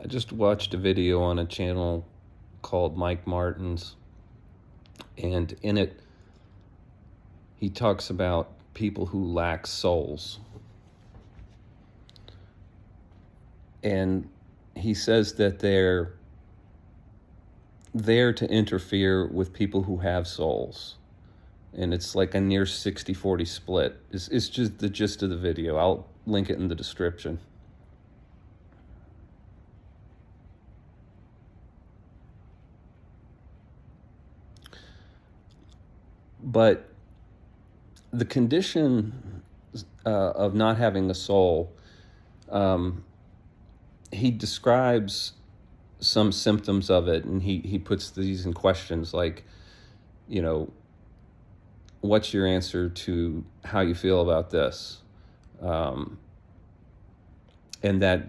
I just watched a video on a channel called Mike Martin's, and in it, he talks about people who lack souls. And he says that they're there to interfere with people who have souls. And it's like a near 60-40 split. It's just the gist of the video. I'll link it in the description. But the condition of not having a soul, he describes some symptoms of it, and he puts these in questions like, what's your answer to how you feel about this? And that,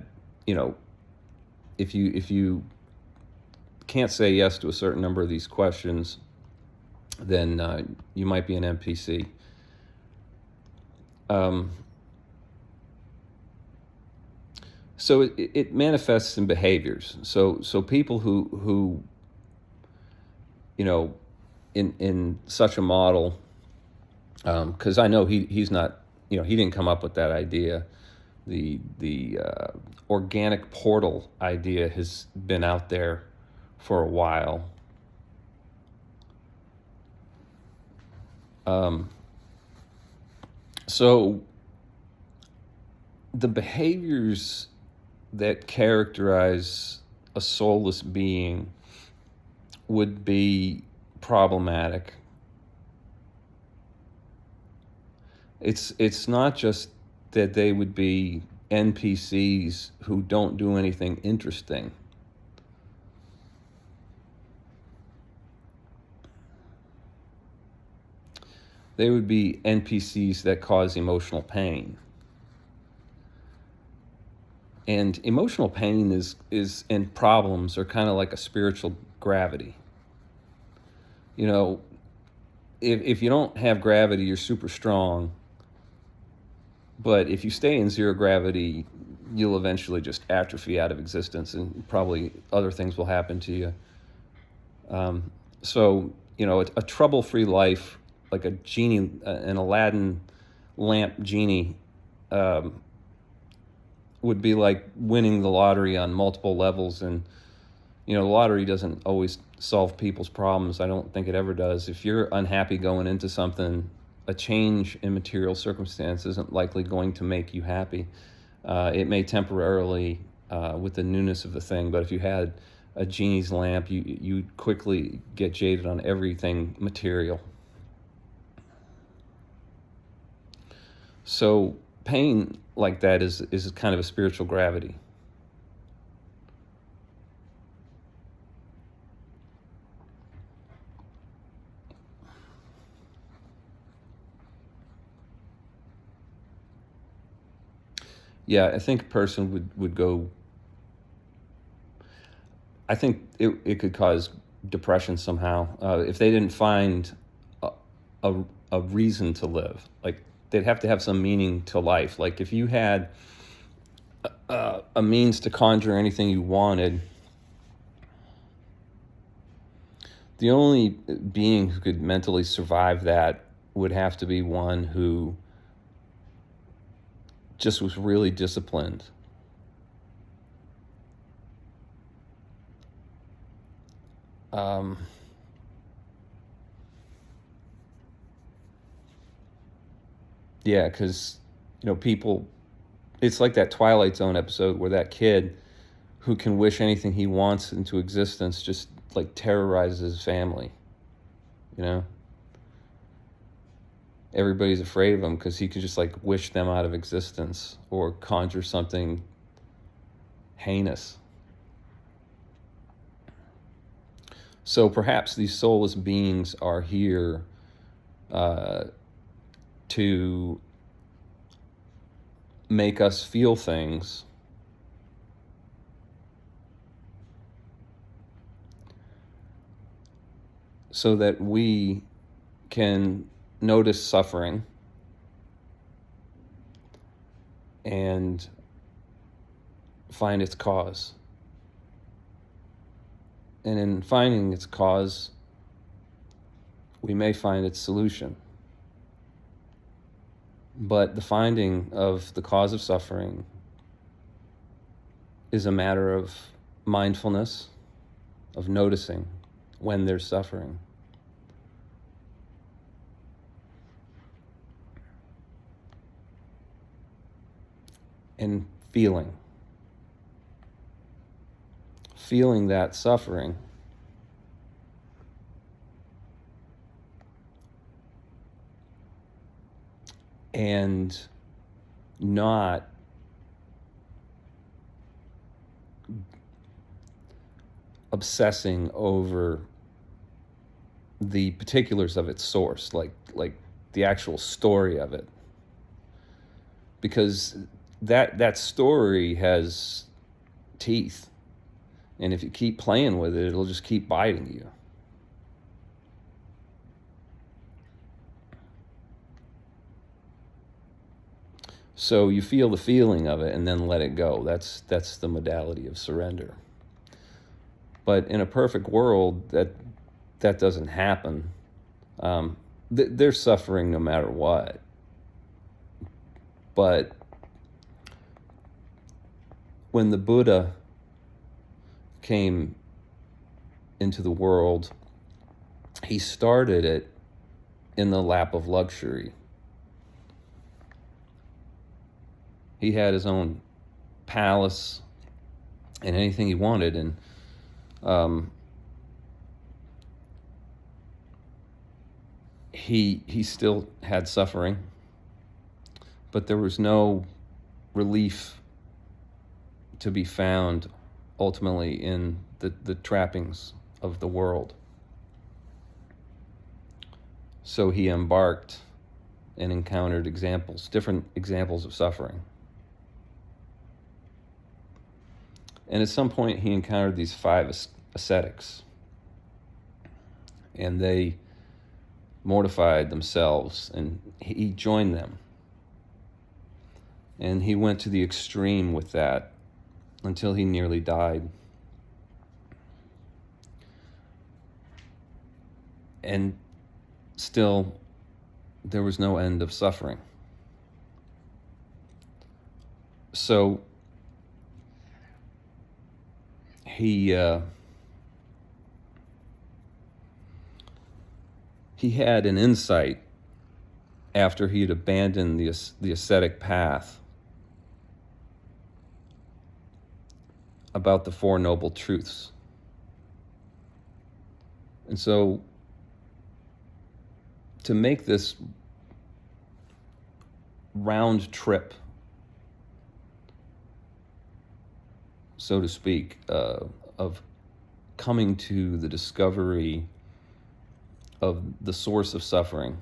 if you can't say yes to a certain number of these questions, then you might be an NPC. So it manifests in behaviors. So people who in such a model, because I know he's not, he didn't come up with that idea. The organic portal idea has been out there for a while. So the behaviors that characterize a soulless being would be problematic. It's not just that they would be NPCs who don't do anything interesting. They would be NPCs that cause emotional pain. And emotional pain is and problems are kind of like a spiritual gravity. If you don't have gravity, you're super strong. But if you stay in zero gravity, you'll eventually just atrophy out of existence, and probably other things will happen to you. So, a trouble-free life, like a genie, an Aladdin lamp genie, would be like winning the lottery on multiple levels. And, the lottery doesn't always solve people's problems. I don't think it ever does. If you're unhappy going into something, a change in material circumstance isn't likely going to make you happy. It may temporarily, with the newness of the thing, but if you had a genie's lamp, you quickly get jaded on everything material. So pain like that is kind of a spiritual gravity. Yeah, I think a person would go. I think it could cause depression somehow if they didn't find a reason to live. Like, they'd have to have some meaning to life. Like, if you had a means to conjure anything you wanted, the only being who could mentally survive that would have to be one who just was really disciplined. Yeah, because, people, it's like that Twilight Zone episode where that kid who can wish anything he wants into existence just like terrorizes his family. Everybody's afraid of him because he could just like wish them out of existence or conjure something heinous. So perhaps these soulless beings are here to make us feel things so that we can notice suffering and find its cause. And in finding its cause, we may find its solution. But the finding of the cause of suffering is a matter of mindfulness, of noticing when there's suffering. And feeling that suffering, and not obsessing over the particulars of its source, like the actual story of it, because that story has teeth, and if you keep playing with it, it'll just keep biting you. So you feel the feeling of it and then let it go. That's the modality of surrender. But in a perfect world, that doesn't happen. They're suffering no matter what. But when the Buddha came into the world, he started it in the lap of luxury. He had his own palace and anything he wanted, and he still had suffering, but there was no relief to be found ultimately in the trappings of the world. So he embarked and encountered different examples of suffering. And at some point he encountered these 5 ascetics, and they mortified themselves, and he joined them. And he went to the extreme with that until he nearly died. And still, there was no end of suffering. So he had an insight after he had abandoned the ascetic path about the 4 noble truths. And so, to make this round trip, so to speak, of coming to the discovery of the source of suffering,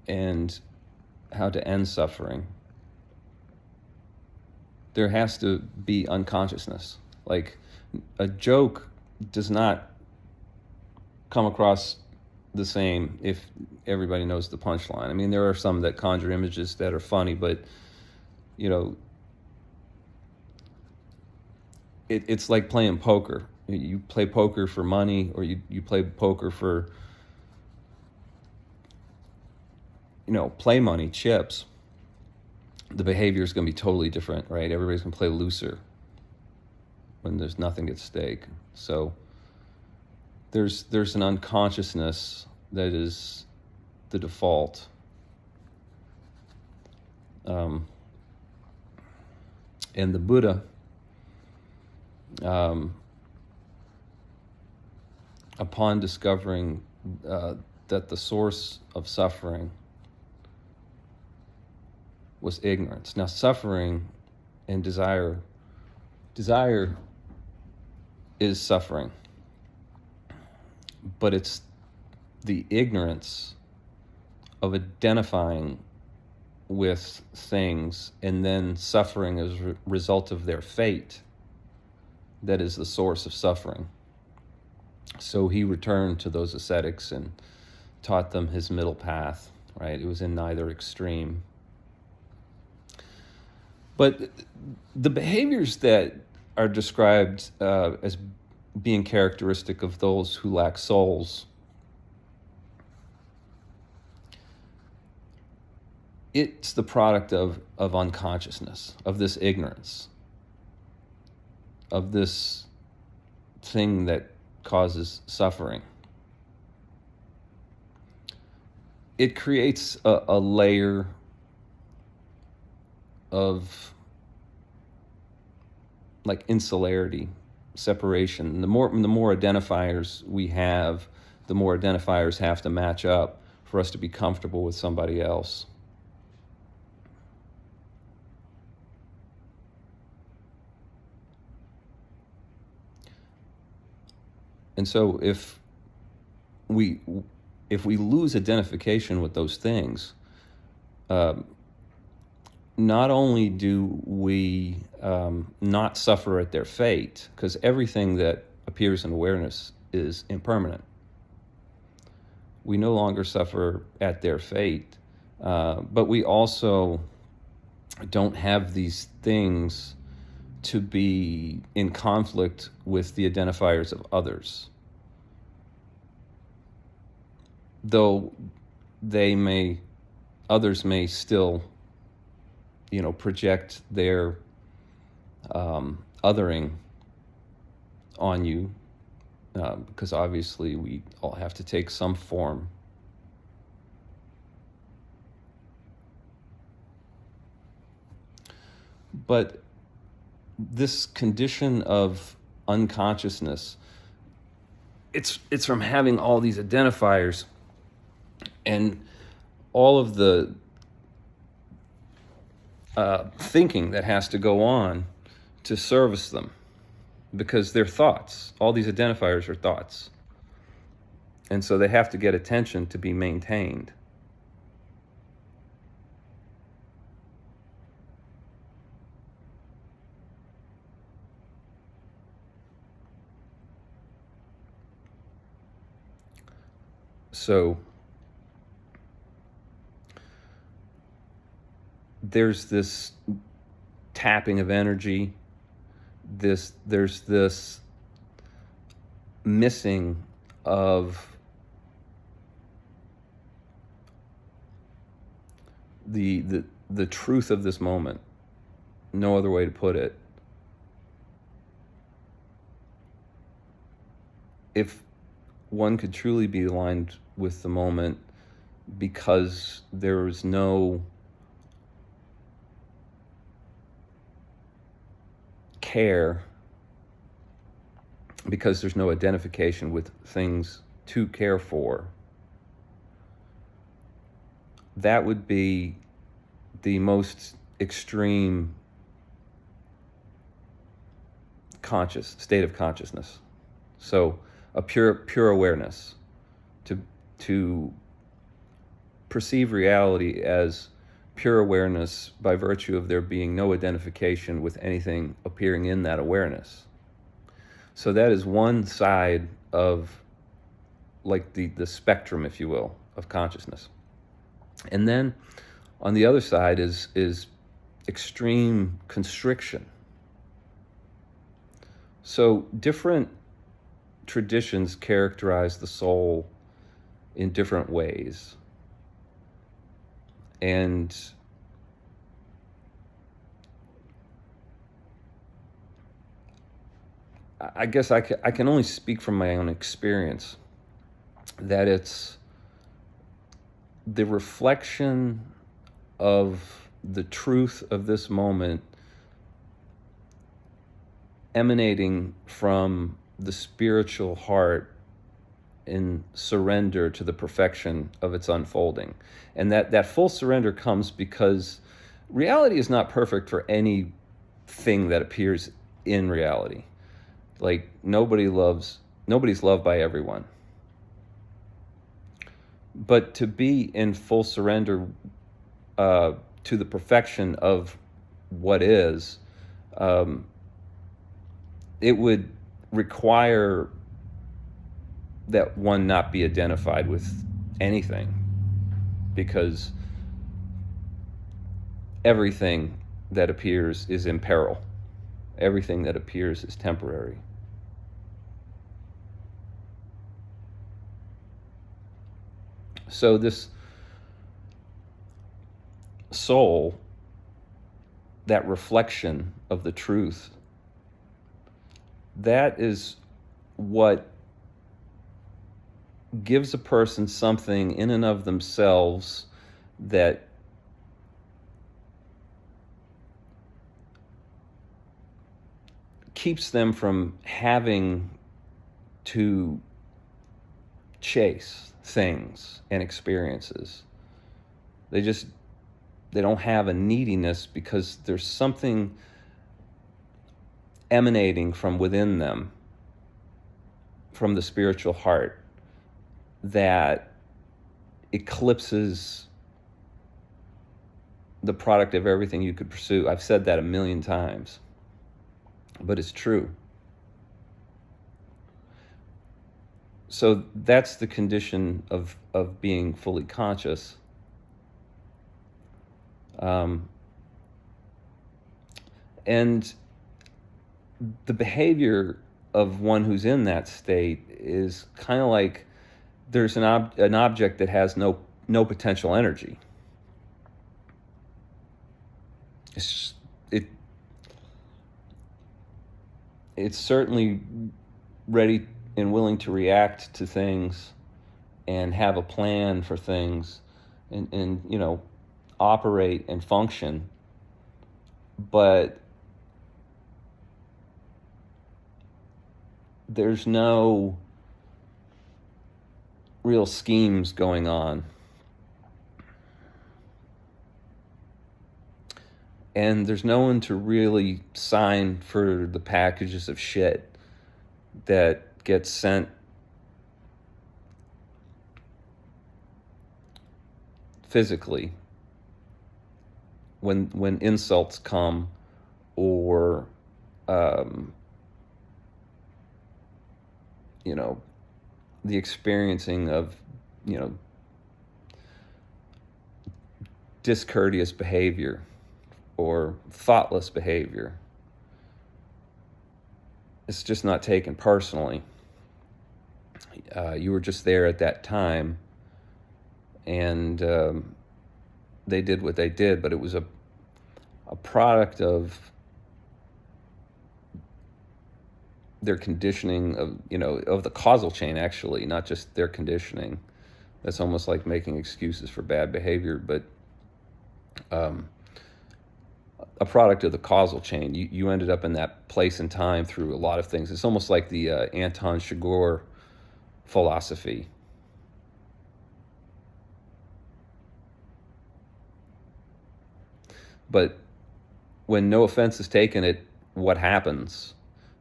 and how to end suffering, there has to be unconsciousness. Like, a joke does not come across the same if everybody knows the punchline. I mean, there are some that conjure images that are funny, but, you know, it's like playing poker. You play poker for money, or you play poker for, play money, chips. The behavior is going to be totally different, right? Everybody's going to play looser when there's nothing at stake. So there's an unconsciousness that is the default. And the Buddha, upon discovering that the source of suffering was ignorance. Now, suffering and desire is suffering, but it's the ignorance of identifying with things and then suffering as a result of their fate that is the source of suffering. So he returned to those ascetics and taught them his middle path, right? It was in neither extreme. But the behaviors that are described as being characteristic of those who lack souls, it's the product of unconsciousness, of this ignorance, of this thing that causes suffering. It creates a layer of like insularity, separation. The more identifiers we have, the more identifiers have to match up for us to be comfortable with somebody else. And so if we lose identification with those things, not only do we not suffer at their fate, because everything that appears in awareness is impermanent. We no longer suffer at their fate, but we also don't have these things to be in conflict with the identifiers of others. Though others may still, project their othering on you, because obviously we all have to take some form. But this condition of unconsciousness, it's from having all these identifiers and all of the thinking that has to go on to service them, because they're thoughts. All these identifiers are thoughts. And so they have to get attention to be maintained. So there's this tapping of energy, there's this missing of the truth of this moment. No other way to put it. If one could truly be aligned with the moment, because there is no care, because there's no identification with things to care for, that would be the most extreme state of consciousness. So a pure awareness, to perceive reality as pure awareness by virtue of there being no identification with anything appearing in that awareness. So that is one side of like the spectrum, if you will, of consciousness. And then on the other side is extreme constriction. So different traditions characterize the soul in different ways. And I guess I can only speak from my own experience, that it's the reflection of the truth of this moment emanating from the spiritual heart in surrender to the perfection of its unfolding. And that full surrender comes because reality is not perfect for anything that appears in reality. Like nobody's loved by everyone. But to be in full surrender to the perfection of what is, it would require that one not be identified with anything, because everything that appears is in peril. Everything that appears is temporary. So this soul, that reflection of the truth, that is what gives a person something in and of themselves that keeps them from having to chase things and experiences. They don't have a neediness because there's something emanating from within them, from the spiritual heart, that eclipses the product of everything you could pursue. I've said that a million times, but it's true. So that's the condition of being fully conscious. And the behavior of one who's in that state is kind of like there's an object that has no potential energy. It's certainly ready and willing to react to things and have a plan for things and operate and function, but there's no real schemes going on. And there's no one to really sign for the packages of shit that gets sent physically when insults come, or the experiencing of discourteous behavior or thoughtless behavior. It's just not taken personally. You were just there at that time, and they did what they did, but it was a product of their conditioning of the causal chain, actually, not just their conditioning. That's almost like making excuses for bad behavior, but a product of the causal chain. You ended up in that place and time through a lot of things. It's almost like the Anton Chigurh philosophy. But when no offense is taken at what happens,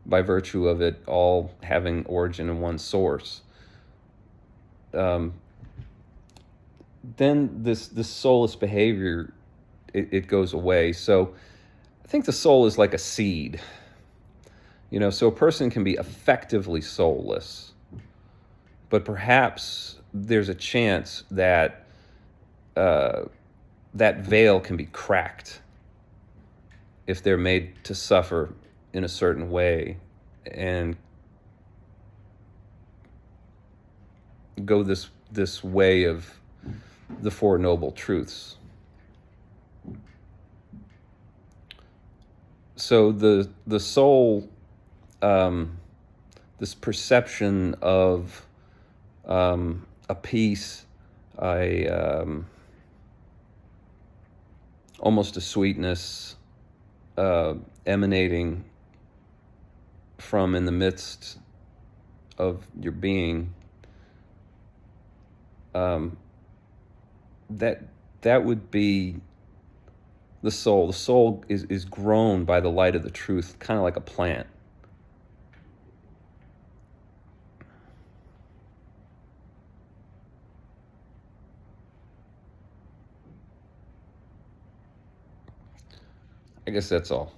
by virtue of it all having origin in one source, then this soulless behavior, it goes away. So I think the soul is like a seed. So a person can be effectively soulless, but perhaps there's a chance that that veil can be cracked if they're made to suffer in a certain way and go this way of the Four Noble Truths. So the soul, this perception of a peace, almost a sweetness emanating from in the midst of your being, that would be the soul. The soul is grown by the light of the truth, kind of like a plant. I guess that's all.